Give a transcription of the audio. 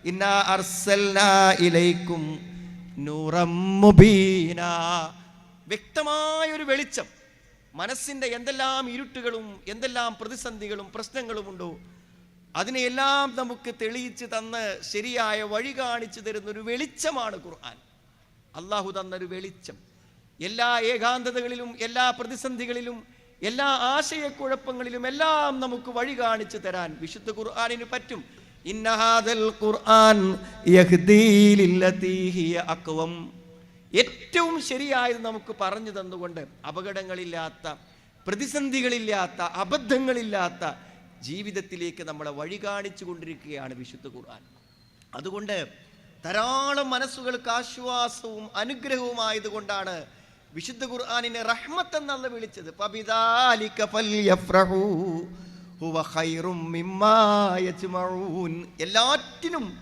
ഇന്നാ അർസൽനാ ഇലൈക്കും നൂറം മുബീനാ. വ്യക്തമായൊരു വെളിച്ചം. മനസ്സിൻ്റെ എന്തെല്ലാം ഇരുട്ടുകളും എന്തെല്ലാം പ്രതിസന്ധികളും പ്രശ്നങ്ങളുമുണ്ടോ അതിനെയെല്ലാം നമുക്ക് തെളിയിച്ച് തന്ന് ശരിയായ വഴി കാണിച്ചു തരുന്നൊരു വെളിച്ചമാണ് ഖുർആൻ. അള്ളാഹു തന്നൊരു വെളിച്ചം. എല്ലാ ഏകാന്തതകളിലും എല്ലാ പ്രതിസന്ധികളിലും എല്ലാ ആശയക്കുഴപ്പങ്ങളിലും എല്ലാം നമുക്ക് വഴി കാണിച്ചു തരാൻ വിശുദ്ധ ഖുർആനിന് പറ്റും. ഇന്നഹാദൽ ഖുർആൻ യഹ്ദീ ലില്ലതീ ഹിയ അഖ്വം. ഏറ്റവും ശരിയായത് നമുക്ക് പറഞ്ഞു തന്നുകൊണ്ട് അപകടങ്ങളില്ലാത്ത, പ്രതിസന്ധികളില്ലാത്ത, അബദ്ധങ്ങളില്ലാത്ത ജീവിതത്തിലേക്ക് നമ്മളെ വഴി കാണിച്ചു കൊണ്ടിരിക്കുകയാണ് വിശുദ്ധ ഖുർആൻ. അതുകൊണ്ട് ധാരാളം മനസ്സുകൾക്ക് ആശ്വാസവും അനുഗ്രഹവുമായതുകൊണ്ടാണ് വിശുദ്ധ ഖുർആനിനെ റഹ്മത്ത് എന്നല്ല വിളിച്ചത്. ഫബിദാലിക ഫൽയഫ്റഹൂ ഹുവ ഖൈറും മിമ്മാ യജ്മഊൻ. എല്ലാറ്റിനും